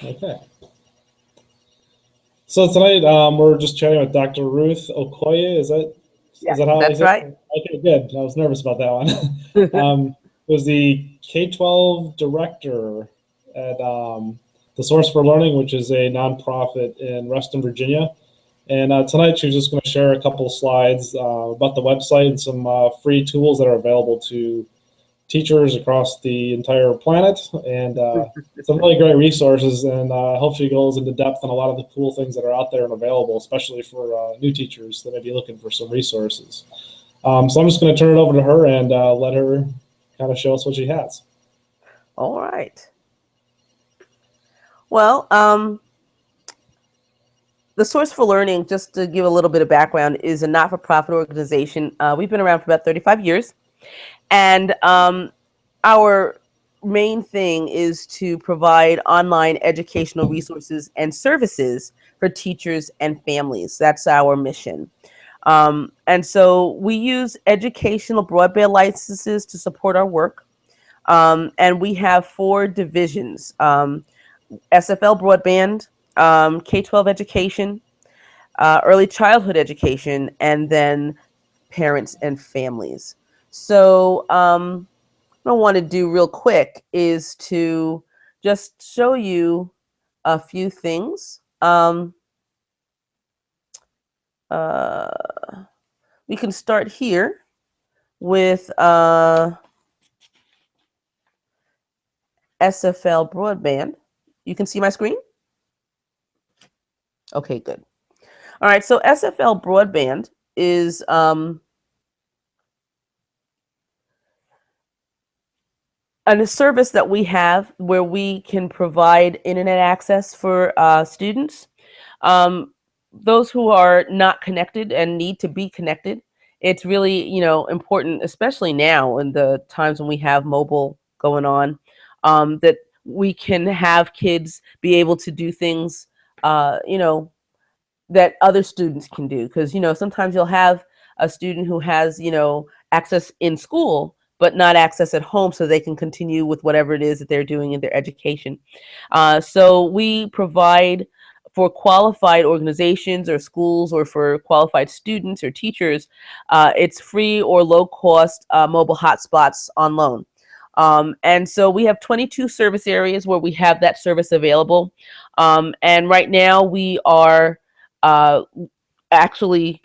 Okay. So tonight we're just chatting with Dr. Ruth Okoye. Is Yeah, that how we that's say it? right. Okay, good. I was nervous about that one. Was the K-12 director at the Source for Learning, which is a nonprofit in Reston, Virginia. And tonight she was just going to share a couple of slides about the website and some free tools that are available to teachers across the entire planet, and some really great resources. And hopefully goes into depth on a lot of the cool things that are out there and available, especially for new teachers that may be looking for some resources. So I'm just going to turn it over to her and let her kind of show us what she has. All right. Well, the Source for Learning, just to give a little bit of background, is a not-for-profit organization. We've been around for about 35 years. And our main thing is to provide online educational resources and services for teachers and families. That's our mission. And so we use educational broadband licenses to support our work. And we have four divisions: SFL broadband, K-12 education, early childhood education, and then parents and families. So, what I want to do real quick is to just show you a few things. Uh, we can start here with SFL broadband. You can see my screen? Okay, good. All right, so SFL broadband is a service that we have where we can provide internet access for students. Um, those who are not connected and need to be connected. It's really, important, especially now in the times when we have mobile going on, that we can have kids be able to do things, that other students can do. Because, sometimes you'll have a student who has, access in school, but not access at home so they can continue with whatever it is that they're doing in their education. So we provide for qualified organizations or schools, or for qualified students or teachers, it's free or low cost mobile hotspots on loan. And so we have 22 service areas where we have that service available. And right now we are uh, actually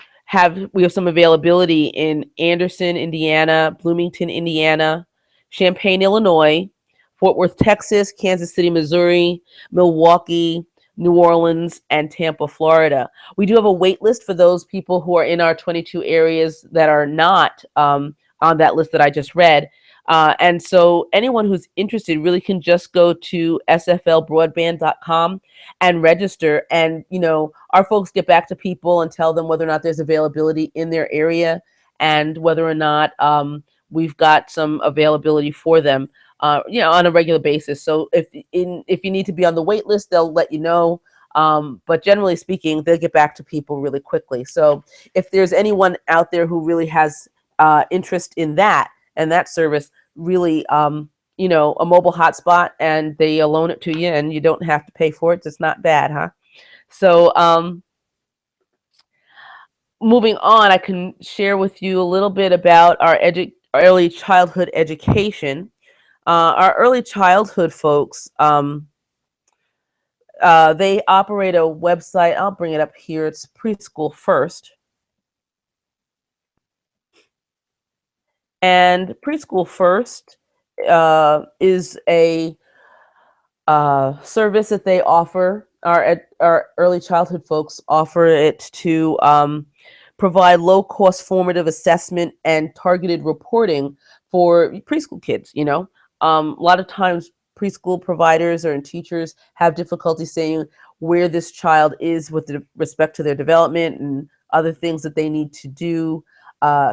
we have some availability in Anderson, Indiana, Bloomington, Indiana, Champaign, Illinois, Fort Worth, Texas, Kansas City, Missouri, Milwaukee, New Orleans, and Tampa, Florida. We do have a wait list for those people who are in our 22 areas that are not on that list that I just read. And so anyone who's interested really can just go to sflbroadband.com and register. And, our folks get back to people and tell them whether or not there's availability in their area, and whether or not we've got some availability for them, on a regular basis. So if you need to be on the wait list, they'll let you know. But generally speaking, they'll get back to people really quickly. So if there's anyone out there who really has interest in that and that service, really, a mobile hotspot, and they loan it to you and you don't have to pay for it. It's not bad, huh? So moving on, I can share with you a little bit about our early childhood education. Our early childhood folks, they operate a website. I'll bring it up here. It's Preschool First. And Preschool First is a service that they offer. Our early childhood folks offer it to provide low-cost formative assessment and targeted reporting for preschool kids. A lot of times preschool providers or teachers have difficulty saying where this child is with respect to their development and other things that they need to do.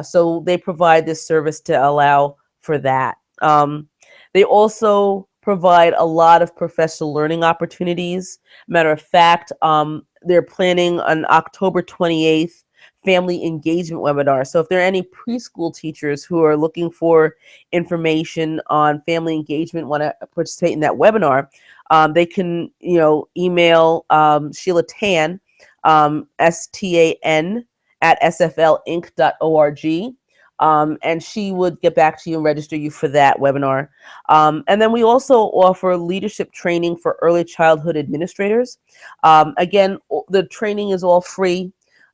So they provide this service to allow for that. They also provide a lot of professional learning opportunities. Matter of fact, they're planning on October 28th family engagement webinar. So if there are any preschool teachers who are looking for information on family engagement, want to participate in that webinar, they can, email Sheila Tan, STAN at sflinc.org. And she would get back to you and register you for that webinar. And then we also offer leadership training for early childhood administrators. Again, the training is all free.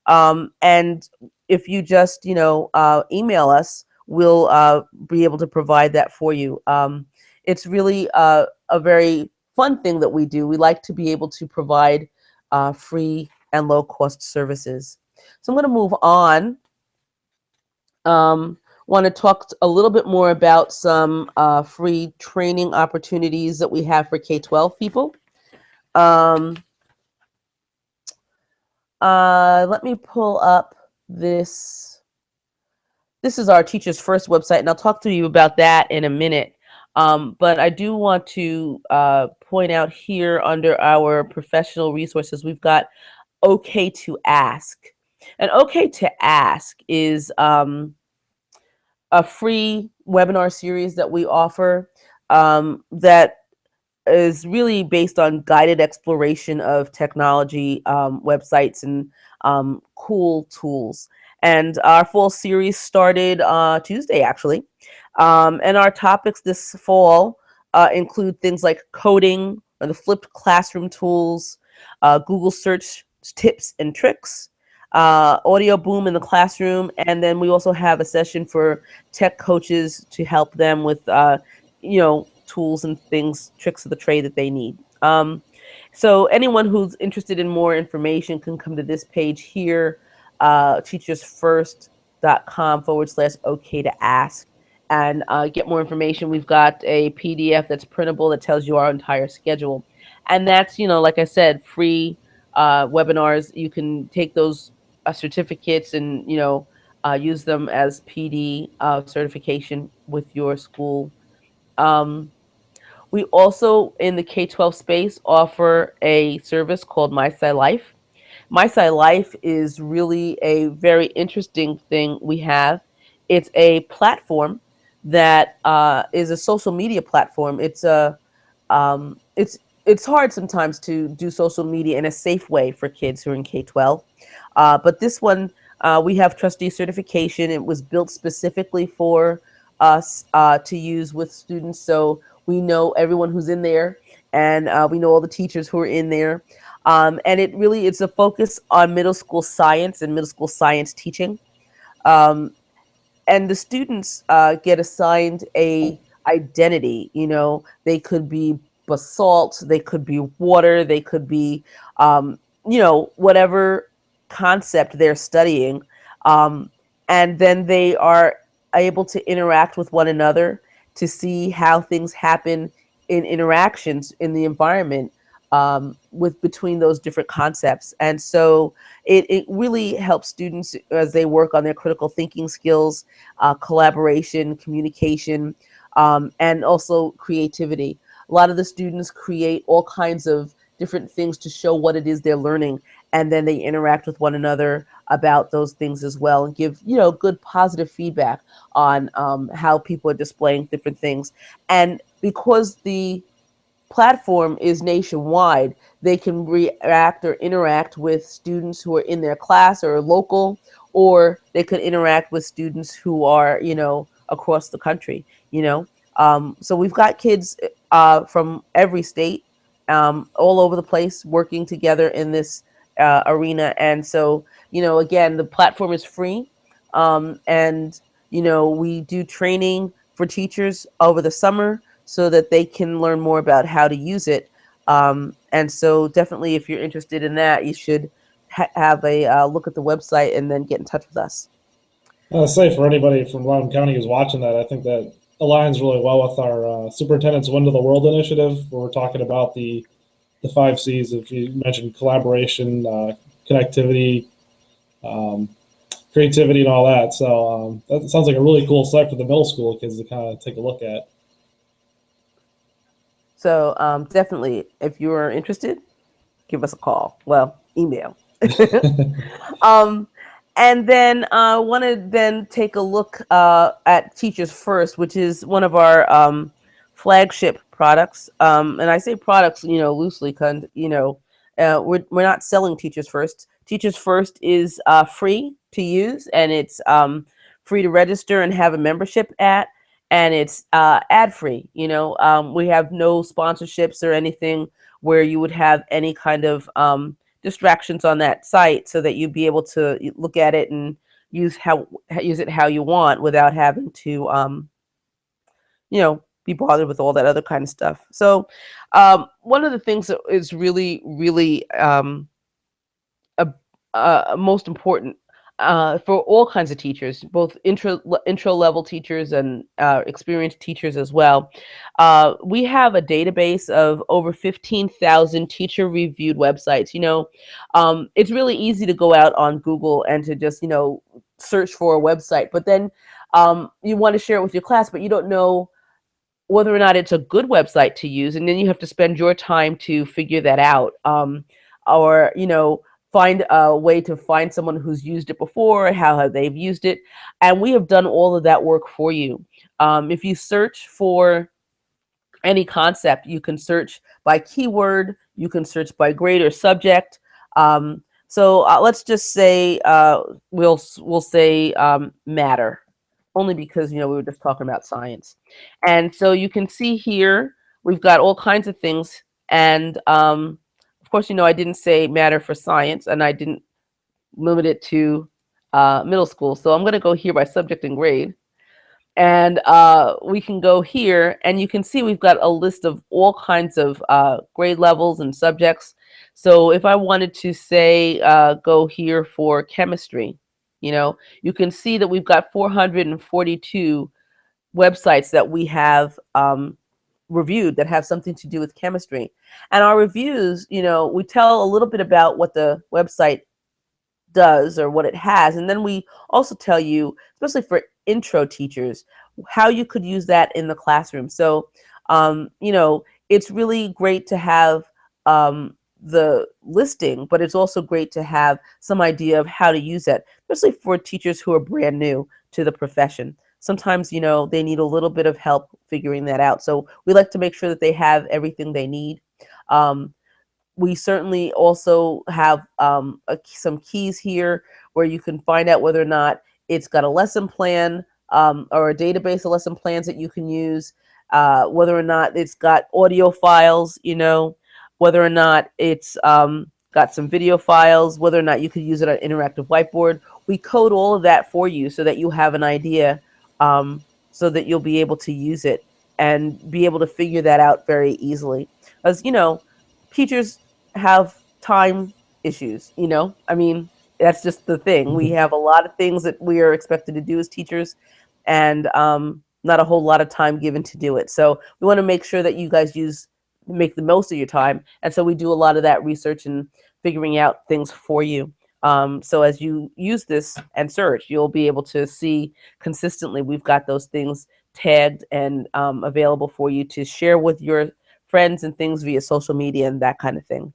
And if you just, email us, we'll be able to provide that for you. It's really a very fun thing that we do. We like to be able to provide free and low cost services. So I'm going to move on. Want to talk a little bit more about some free training opportunities that we have for K-12 people. Let me pull up this. This is our Teachers First website, and I'll talk to you about that in a minute. But I do want to point out here under our professional resources, we've got OK to Ask. And OK to Ask is a free webinar series that we offer that is really based on guided exploration of technology websites and cool tools. And our full series started Tuesday, actually. And our topics this fall include things like coding, or the flipped classroom tools, Google search tips and tricks, audio boom in the classroom, and then we also have a session for tech coaches to help them with, tools and things, tricks of the trade that they need. So anyone who's interested in more information can come to this page here, teachersfirst.com/OK to ask, and get more information. We've got a PDF that's printable that tells you our entire schedule. And that's, like I said, free webinars. You can take those certificates and, use them as PD certification with your school. We also, in the K-12 space, offer a service called MySci Life. MySci Life is really a very interesting thing we have. It's a platform that is a social media platform. It's hard sometimes to do social media in a safe way for kids who are in K-12. But this one, we have trustee certification. It was built specifically for us to use with students. So we know everyone who's in there, and we know all the teachers who are in there. And it's a focus on middle school science and middle school science teaching. And the students get assigned a identity. They could be basalt, they could be water, they could be, whatever concept they're studying. And then they are able to interact with one another to see how things happen in interactions in the environment between those different concepts. And so it really helps students as they work on their critical thinking skills, collaboration, communication, and also creativity. A lot of the students create all kinds of different things to show what it is they're learning, and then they interact with one another about those things as well, and give good positive feedback on how people are displaying different things. And because the platform is nationwide, they can react or interact with students who are in their class or local, or they could interact with students who are across the country. So we've got kids from every state, all over the place, working together in this arena. And so again, the platform is free, and we do training for teachers over the summer so that they can learn more about how to use it. And so definitely, if you're interested in that, you should have a look at the website and then get in touch with us. I'll say for anybody from Loudoun County who's watching that, I think that aligns really well with our Superintendent's Win to the World initiative, where we're talking about the 5 C's. If you mentioned collaboration, connectivity, creativity, and all that. So that sounds like a really cool site for the middle school kids to kind of take a look at. So definitely, if you are interested, give us a call. Well, email. And then I want to then take a look at Teachers First, which is one of our flagship products. And I say products, loosely, we're not selling Teachers First. Teachers First is free to use, and it's free to register and have a membership at, and it's ad free. We have no sponsorships or anything where you would have any kind of distractions on that site, so that you'd be able to look at it and use it how you want without having to be bothered with all that other kind of stuff. So one of the things that is really, really a, most important for all kinds of teachers, both intro level teachers and experienced teachers as well. We have a database of over 15,000 teacher reviewed websites. It's really easy to go out on Google and to just, search for a website, but then you want to share it with your class, but you don't know whether or not it's a good website to use. And then you have to spend your time to figure that out. Or, find a way to find someone who's used it before, how they've used it. And we have done all of that work for you. If you search for any concept, you can search by keyword, you can search by grade or subject. So let's just say we'll say matter, only because we were just talking about science. And so you can see here we've got all kinds of things, and of course, I didn't say matter for science, and I didn't limit it to middle school. So I'm going to go here by subject and grade. And we can go here, and you can see we've got a list of all kinds of grade levels and subjects. So if I wanted to say, go here for chemistry, you can see that we've got 442 websites that we have reviewed that have something to do with chemistry. And our reviews, we tell a little bit about what the website does or what it has. And then we also tell you, especially for intro teachers, how you could use that in the classroom. So, it's really great to have the listing, but it's also great to have some idea of how to use it, especially for teachers who are brand new to the profession. Sometimes, they need a little bit of help figuring that out. So we like to make sure that they have everything they need. We certainly also have some keys here where you can find out whether or not it's got a lesson plan or a database of lesson plans that you can use, whether or not it's got audio files, whether or not it's got some video files, whether or not you could use it on an interactive whiteboard. We code all of that for you so that you have an idea, so that you'll be able to use it and be able to figure that out very easily. As teachers have time issues, that's just the thing. We have a lot of things that we are expected to do as teachers, and not a whole lot of time given to do it. So we want to make sure that you guys make the most of your time. And so we do a lot of that research and figuring out things for you. So as you use this and search, you'll be able to see consistently we've got those things tagged and available for you to share with your friends and things via social media and that kind of thing.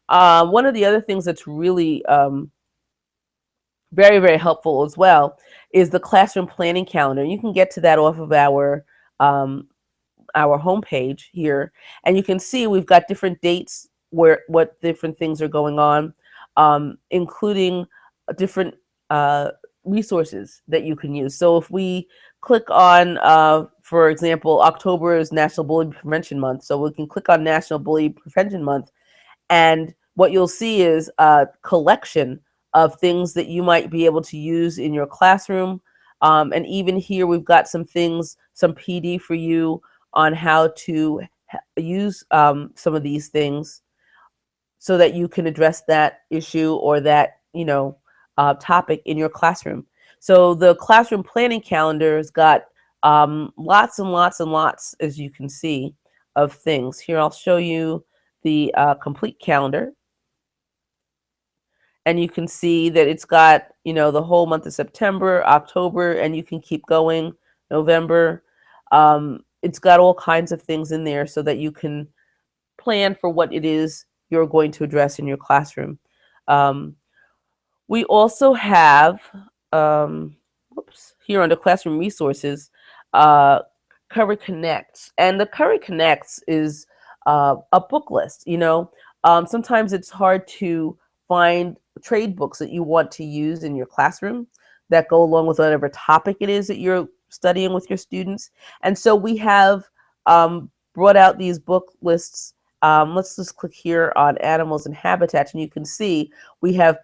One of the other things that's really very, very helpful as well is the classroom planning calendar. You can get to that off of our homepage here, and you can see we've got different dates what different things are going on, including different resources that you can use. So if we click on, for example, October is National Bullying Prevention Month, so we can click on National Bullying Prevention Month, and what you'll see is a collection of things that you might be able to use in your classroom. And even here, we've got some things, some PD for you on how to use some of these things so that you can address that issue or that, topic in your classroom. So the classroom planning calendar has got lots and lots and lots, as you can see, of things. Here, I'll show you the complete calendar. And you can see that it's got, the whole month of September, October, and you can keep going, November. It's got all kinds of things in there so that you can plan for what it is you're going to address in your classroom. We also have, here under classroom resources, uh, Curry Connects. And the Curry Connects is a book list. Sometimes it's hard to find trade books that you want to use in your classroom that go along with whatever topic it is that you're studying with your students. And so we have brought out these book lists. Let's just click here on animals and habitats, and you can see we have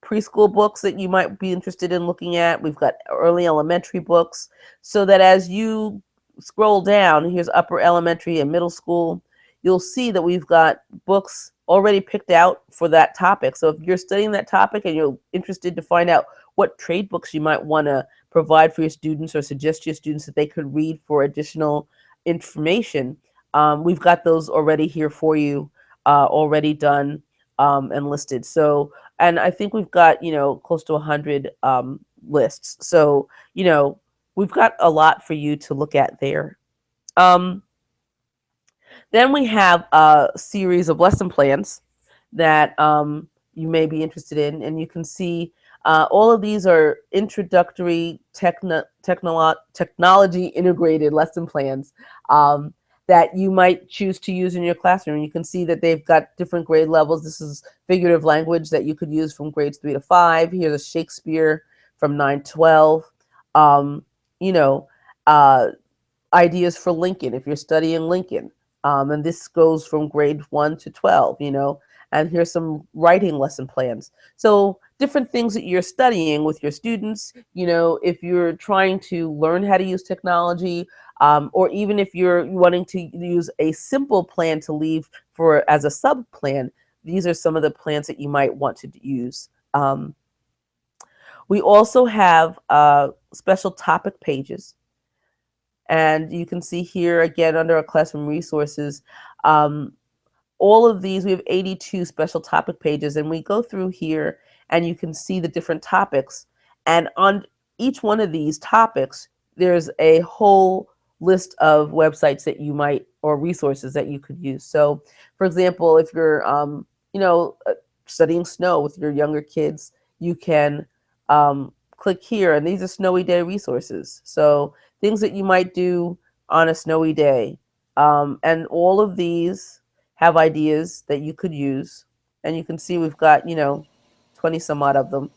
preschool books that you might be interested in looking at. We've got early elementary books, so that as you scroll down, here's upper elementary and middle school, you'll see that we've got books already picked out for that topic. So if you're studying that topic and you're interested to find out what trade books you might want to provide for your students or suggest to your students that they could read for additional information, we've got those already here for you, already done and listed. So, and I think we've got, close to 100 lists. So, we've got a lot for you to look at there. Then we have a series of lesson plans that you may be interested in, and you can see all of these are introductory technology integrated lesson plans that you might choose to use in your classroom. You can see that they've got different grade levels. This is figurative language that you could use from grades 3 to 5. Here's a Shakespeare from 9 to 12. Ideas for Lincoln if you're studying Lincoln. And this goes from grade 1 to 12, and here's some writing lesson plans. So different things that you're studying with your students, if you're trying to learn how to use technology, or even if you're wanting to use a simple plan to leave for as a sub plan, these are some of the plans that you might want to use. We also have special topic pages. And you can see here again under our classroom resources, all of these, we have 82 special topic pages, and we go through here and you can see the different topics. And on each one of these topics, there's a whole list of websites that you might, or resources that you could use. So for example, if you're, studying snow with your younger kids, you can click here, and these are snowy day resources. So things that you might do on a snowy day. And all of these have ideas that you could use. And you can see we've got, 20 some odd of them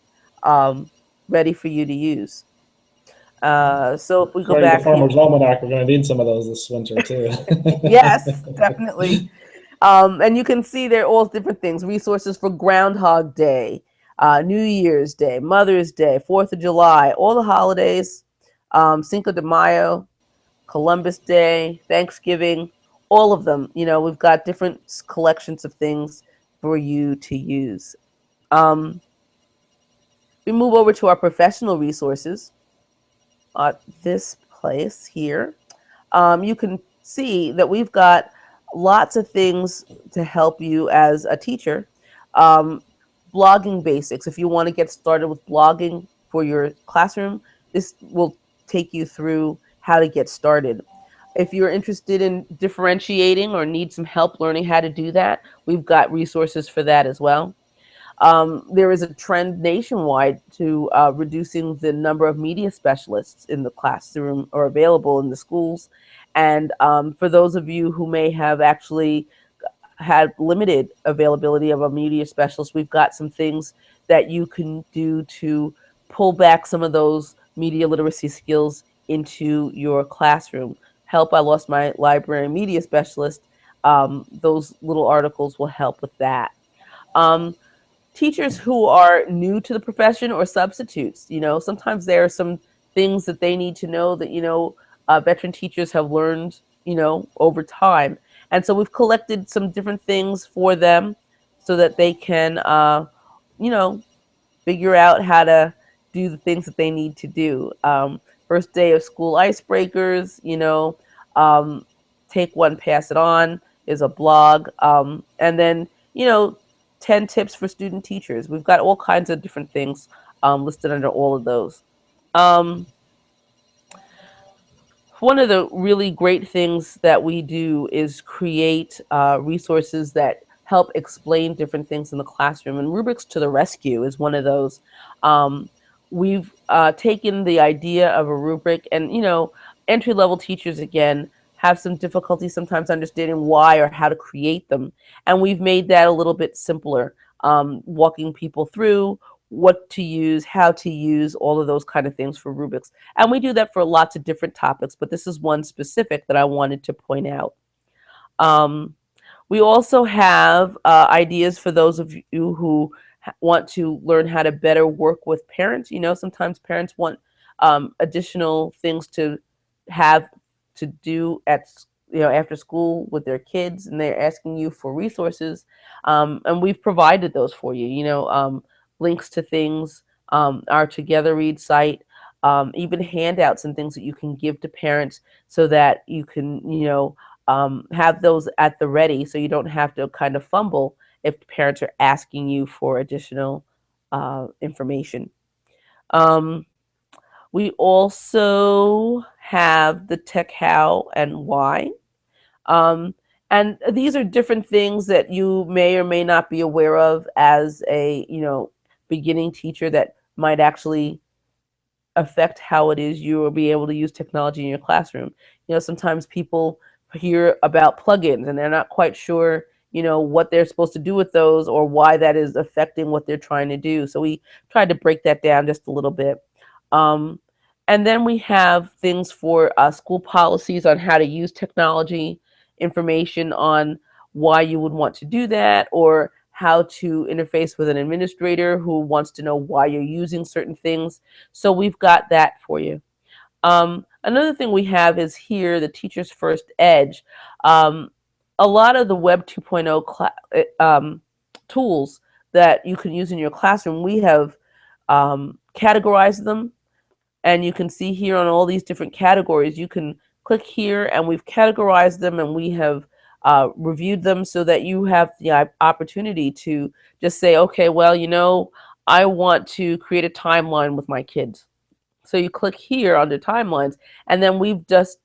ready for you to use. So if we go According back to Farmer's Almanac, we're going to need some of those this winter too. Yes, definitely. And you can see they're all different things. Resources for Groundhog Day, New Year's Day, Mother's Day, 4th of July, all the holidays, Cinco de Mayo, Columbus Day, Thanksgiving, all of them. We've got different collections of things for you to use. We move over to our professional resources. This place here, you can see that we've got lots of things to help you as a teacher. Blogging basics. If you want to get started with blogging for your classroom, this will take you through how to get started. If you're interested in differentiating or need some help learning how to do that, we've got resources for that as well. There is a trend nationwide to reducing the number of media specialists in the classroom or available in the schools. And for those of you who may have actually had limited availability of a media specialist, we've got some things that you can do to pull back some of those media literacy skills into your classroom. Help, I lost my library media specialist. Those little articles will help with that. Teachers who are new to the profession or substitutes, sometimes there are some things that they need to know that, veteran teachers have learned, over time. And so we've collected some different things for them so that they can, figure out how to do the things that they need to do. First day of school icebreakers, take one, pass it on is a blog. And then, 10 tips for student teachers. We've got all kinds of different things listed under all of those. One of the really great things that we do is create resources that help explain different things in the classroom. And Rubrics to the Rescue is one of those. Um, we've taken the idea of a rubric, and entry level teachers again have some difficulty sometimes understanding why or how to create them, and we've made that a little bit simpler, walking people through what to use, how to use, all of those kind of things for rubrics. And we do that for lots of different topics, but this is one specific that I wanted to point out. We also have ideas for those of you who want to learn how to better work with parents. Sometimes parents want additional things to have to do at after school with their kids, and they're asking you for resources, and we've provided those for you. Links to things, our Together Read site, even handouts and things that you can give to parents so that you can have those at the ready, so you don't have to kind of fumble if parents are asking you for additional information. We also have the Tech How and Why. And these are different things that you may or may not be aware of as a beginning teacher that might actually affect how it is you will be able to use technology in your classroom. Sometimes people hear about plugins and they're not quite sure what they're supposed to do with those or why that is affecting what they're trying to do. So we tried to break that down just a little bit. And then we have things for school policies on how to use technology, information on why you would want to do that, or how to interface with an administrator who wants to know why you're using certain things. So we've got that for you. Another thing we have is here, the Teacher's First Edge. A lot of the Web 2.0 tools that you can use in your classroom, we have categorized them. And you can see here on all these different categories, you can click here and we've categorized them, and we have reviewed them so that you have the opportunity to just say, okay, well, I want to create a timeline with my kids. So you click here under timelines, and then we've just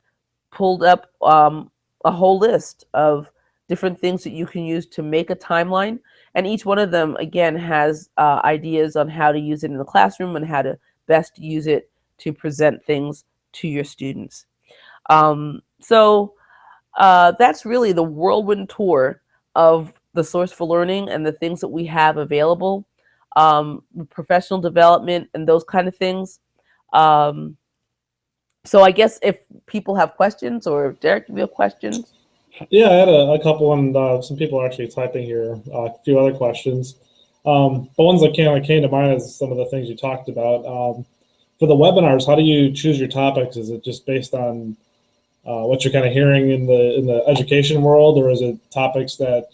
pulled up a whole list of different things that you can use to make a timeline. And each one of them, again, has ideas on how to use it in the classroom and how to best use it to present things to your students. So that's really the whirlwind tour of the Source for Learning and the things that we have available, professional development and those kind of things. So I guess if people have questions, or if Derek, do you have questions? Yeah, I had a couple, and some people are actually typing here a few other questions. The ones that came to mind is some of the things you talked about. For the webinars, how do you choose your topics? Is it just based on what you're kind of hearing in the education world, or is it topics that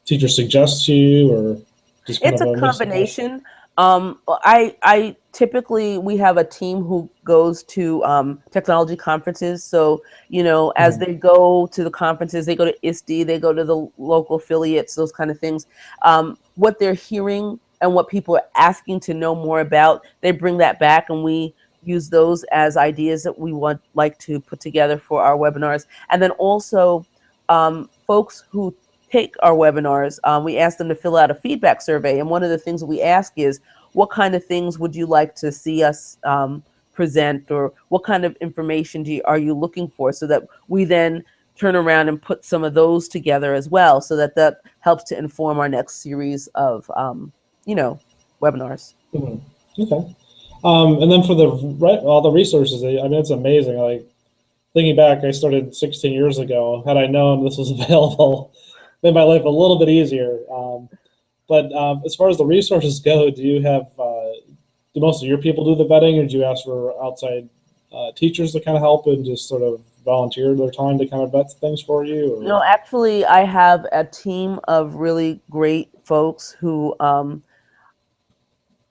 teachers suggest to you, or just kind It's of a combination. I typically, we have a team who goes to technology conferences. So as they go to the conferences, they go to ISTE, they go to the local affiliates, those kind of things. What they're hearing and what people are asking to know more about, they bring that back, and we use those as ideas that we like to put together for our webinars. And then also folks who take our webinars, we ask them to fill out a feedback survey. And one of the things that we ask is, what kind of things would you like to see us present, or what kind of information are you looking for, so that we then turn around and put some of those together as well, so that helps to inform our next series of webinars. Mm-hmm. Okay. And then for all the resources, I mean, it's amazing. Like, thinking back, I started 16 years ago. Had I known this was available, made my life a little bit easier. But as far as the resources go, do you have, do most of your people do the vetting, or do you ask for outside teachers to kind of help and just sort of volunteer their time to kind of vet things for you? Or? No, actually, I have a team of really great folks who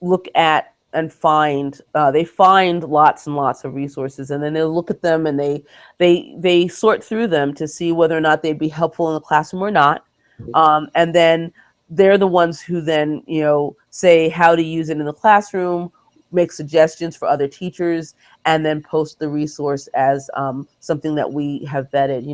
look at and find lots and lots of resources, and then they look at them and they sort through them to see whether or not they'd be helpful in the classroom or not. And then they're the ones who then say how to use it in the classroom, make suggestions for other teachers, and then post the resource as something that we have vetted.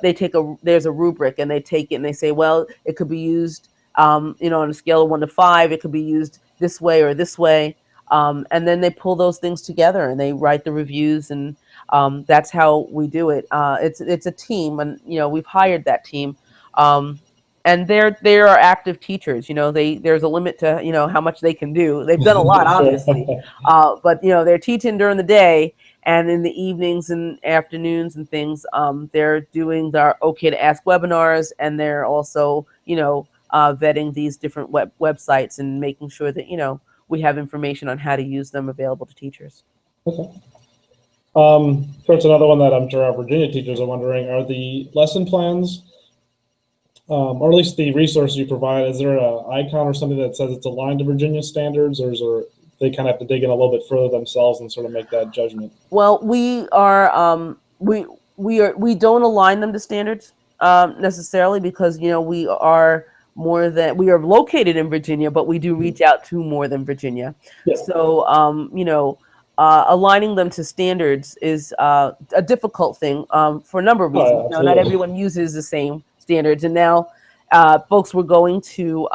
They take there's a rubric, and they take it and they say, well, it could be used, on a scale of 1 to 5, it could be used this way or this way. And then they pull those things together and they write the reviews, and that's how we do it. It's a team, and we've hired that team, and they are active teachers. There's a limit to how much they can do. They've done a lot, obviously, but they're teaching during the day, and in the evenings and afternoons and things, they're doing our OK to Ask webinars, and they're also vetting these different websites and making sure that we have information on how to use them available to teachers. Okay. First, another one that I'm sure our Virginia teachers are wondering, are the lesson plans, or at least the resources you provide, is there an icon or something that says it's aligned to Virginia standards, or is there, they kind of have to dig in a little bit further themselves and sort of make that judgment? Well, we don't align them to standards necessarily, because we are located in Virginia, but we do reach out to more than Virginia. Yeah. So aligning them to standards is a difficult thing for a number of reasons. Not everyone uses the same standards, and now folks were going to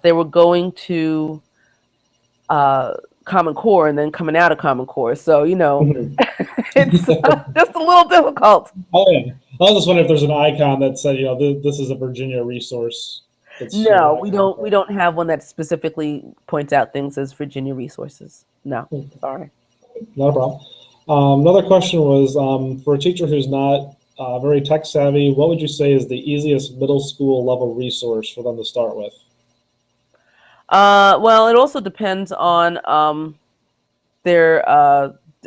they were going to Common Core and then coming out of Common Core, so it's just a little difficult. Oh yeah, I was just wondering if there's an icon that said this is a Virginia resource. No, we don't have one that specifically points out things as Virginia resources. No, sorry. Not a problem. Another question was, for a teacher who's not very tech savvy, what would you say is the easiest middle school level resource for them to start with? Well, it also depends on their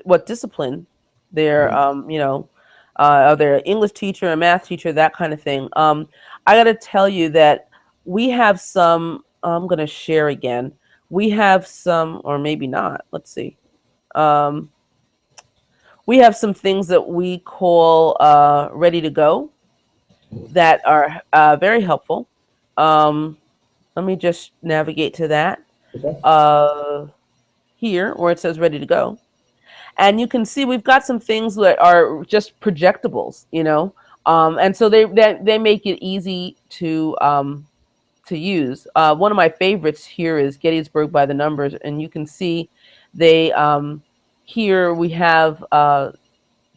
what discipline their are they an English teacher, a math teacher, that kind of thing. I got to tell you that we have some. I'm going to share again. We have some, or maybe not. Let's see. We have some things that we call ready to go that are very helpful. Let me just navigate to that. Okay. Here, where it says ready to go. And you can see we've got some things that are just projectables, and so they make it easy to use. One of my favorites here is Gettysburg by the Numbers, and you can see they here we have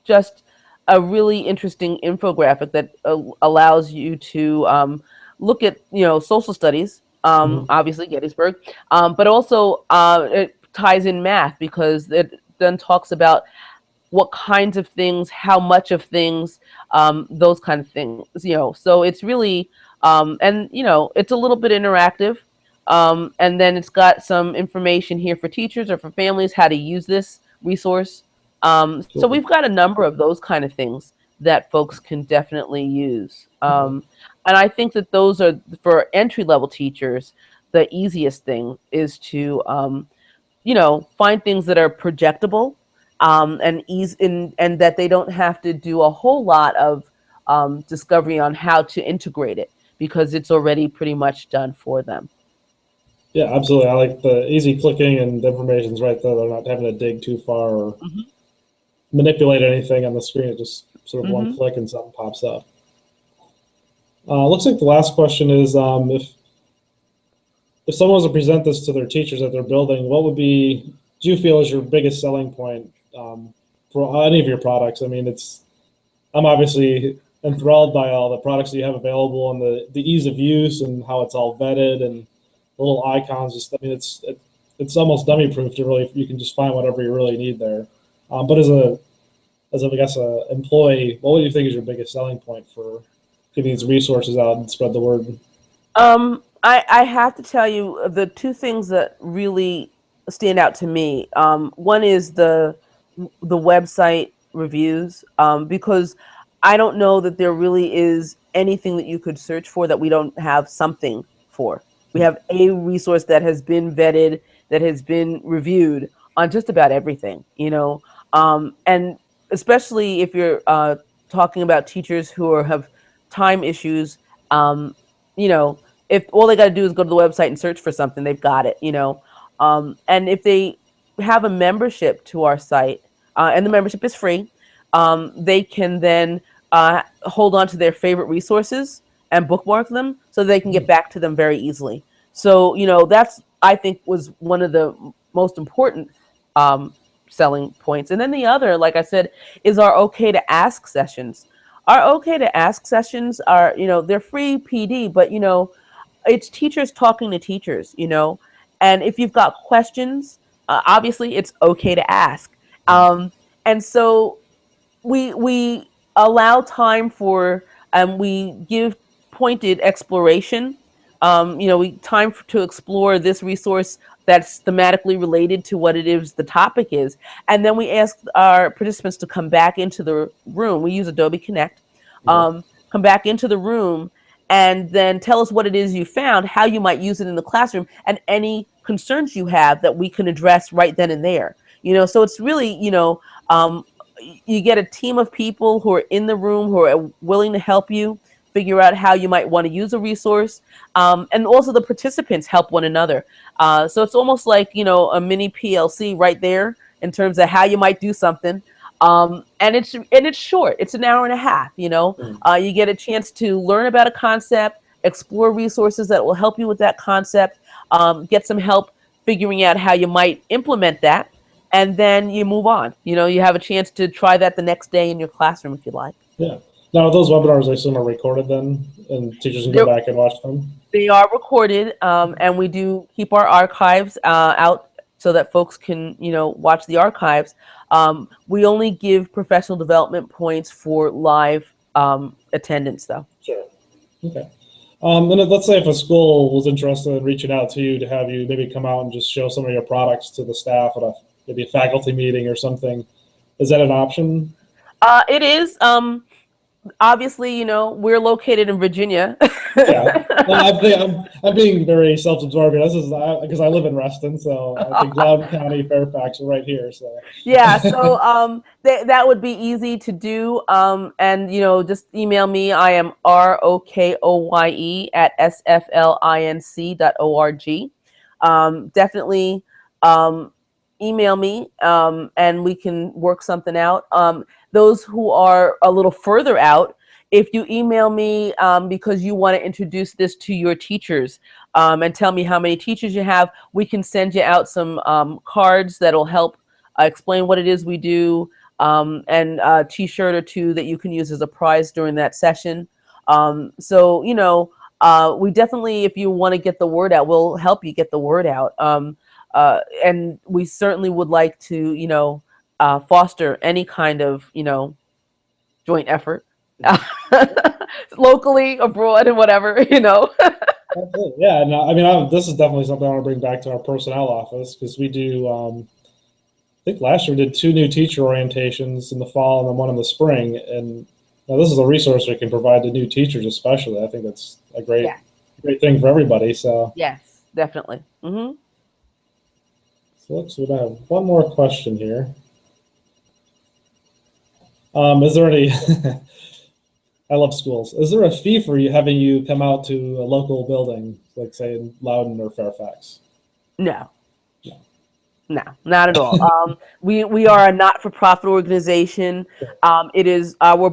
just a really interesting infographic that allows you to look at social studies, obviously Gettysburg, but also it ties in math, because it then talks about what kinds of things, how much of things, those kind of things, so it's really and it's a little bit interactive, and then it's got some information here for teachers or for families how to use this resource. So we've got a number of those kind of things that folks can definitely use. And I think that those are, for entry-level teachers, the easiest thing is to, find things that are projectable, and that they don't have to do a whole lot of discovery on how to integrate it, because it's already pretty much done for them. Yeah, absolutely. I like the easy clicking, and the information's right there. They're not having to dig too far or manipulate anything on the screen. It just sort of one click and something pops up. Looks like the last question is, if someone was to present this to their teachers that they're building, what would be, do you feel, is your biggest selling point for any of your products? I mean, I'm obviously enthralled by all the products that you have available, and the ease of use and how it's all vetted, and the little icons. It's almost dummy proof to really, you can just find whatever you really need there. But as a employee, what would you think is your biggest selling point for getting these resources out and spread the word? I have to tell you the two things that really stand out to me. One is the website reviews, because I don't know that there really is anything that you could search for that we don't have something for. We have a resource that has been vetted, that has been reviewed on just about everything, and especially if you're talking about teachers who have time issues, if all they got to do is go to the website and search for something, they've got it, and if they have a membership to our site, and the membership is free, they can then hold on to their favorite resources and bookmark them so they can get back to them very easily. So, that's, I think, was one of the most important selling points. And then the other, like I said, is our OK to Ask sessions. Our OK to Ask sessions are, they're free PD, but, it's teachers talking to teachers, and if you've got questions, obviously it's OK to ask. And so we allow time for, we give pointed exploration. We time to explore this resource that's thematically related to what it is the topic is. And then we ask our participants to come back into the room. We use Adobe Connect. Come back into the room and then tell us what it is you found, how you might use it in the classroom, and any concerns you have that we can address right then and there. So it's really, you get a team of people who are in the room who are willing to help you figure out how you might want to use a resource. And also the participants help one another. So it's almost like, a mini PLC right there in terms of how you might do something. And it's short. It's an hour and a half, you get a chance to learn about a concept, explore resources that will help you with that concept, get some help figuring out how you might implement that. And then you move on. You have a chance to try that the next day in your classroom if you like. Yeah. Now, those webinars, I assume, are recorded then, and teachers can go back and watch them? They are recorded, and we do keep our archives out so that folks can, watch the archives. We only give professional development points for live attendance, though. Sure. Okay. And let's say if a school was interested in reaching out to you to have you maybe come out and just show some of your products to the staff at maybe a faculty meeting or something, is that an option? It is. Obviously, we're located in Virginia. Yeah, well, I'm being very self-absorbed. This is because I live in Reston, so I think Loudoun County, Fairfax are right here. So yeah, so that would be easy to do. And just email me. I am rokoye@sflinc.org. Definitely email me, and we can work something out. Those who are a little further out, if you email me because you want to introduce this to your teachers and tell me how many teachers you have, we can send you out some cards that'll help explain what it is we do, and a t-shirt or two that you can use as a prize during that session. So, we definitely, if you want to get the word out, we'll help you get the word out. And we certainly would like to, foster any kind of, joint effort, locally, abroad, and whatever, Yeah, and I mean, this is definitely something I want to bring back to our personnel office, because we do, I think last year we did 2 new teacher orientations in the fall and then one in the spring. And now this is a resource we can provide to new teachers, especially. I think that's a great thing for everybody. So yes, definitely. Mm-hmm. So let's see, I have one more question here. Is there any, I love schools. Is there a fee for having you come out to a local building, like say in Loudoun or Fairfax? No, not at all. We are a not-for-profit organization. It is our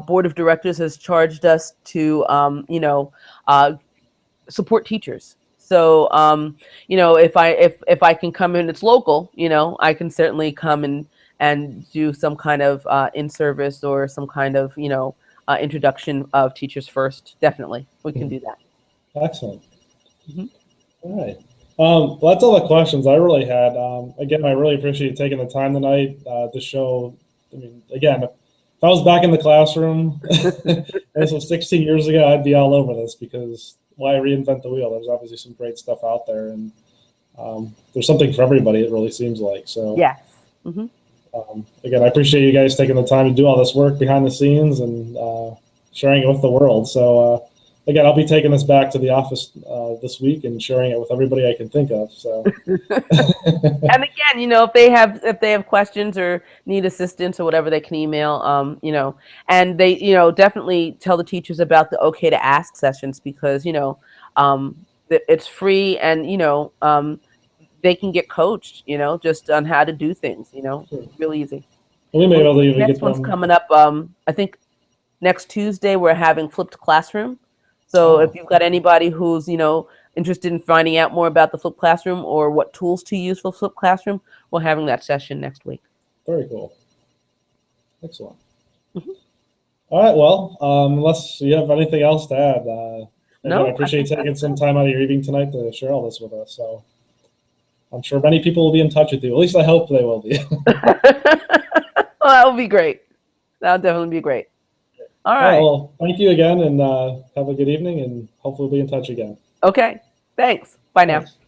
board of directors has charged us to, support teachers. So, if I can come in, it's local, I can certainly come and do some kind of in-service or some kind of, introduction of Teachers First. Definitely, we can do that. Excellent. Mm-hmm. All right. Well, that's all the questions I really had. Again, I really appreciate you taking the time tonight to show. I mean, again, if I was back in the classroom, this was 16 years ago, I'd be all over this, because why reinvent the wheel? There's obviously some great stuff out there, and there's something for everybody, it really seems like. So yeah. Mm-hmm. Again, I appreciate you guys taking the time to do all this work behind the scenes and sharing it with the world. So again, I'll be taking this back to the office this week and sharing it with everybody I can think of. So, And again, if they have questions or need assistance or whatever, they can email. And they, definitely tell the teachers about the okay to ask sessions, because it's free, and they can get coached, just on how to do things. Sure. Really easy. We may be able to even Next get one's them. coming up. I think next Tuesday we're having flipped classroom. So if you've got anybody who's interested in finding out more about the flipped classroom or what tools to use for flipped classroom, we're having that session next week. Very cool. Excellent. All right. Well, unless you have anything else to add, No, I appreciate you taking some time out of your evening tonight to share all this with us. So I'm sure many people will be in touch with you. At least I hope they will be. Well, that would be great. That would definitely be great. All right. Well, thank you again, and have a good evening, and hopefully we'll be in touch again. Okay. Thanks. Bye now. Thanks.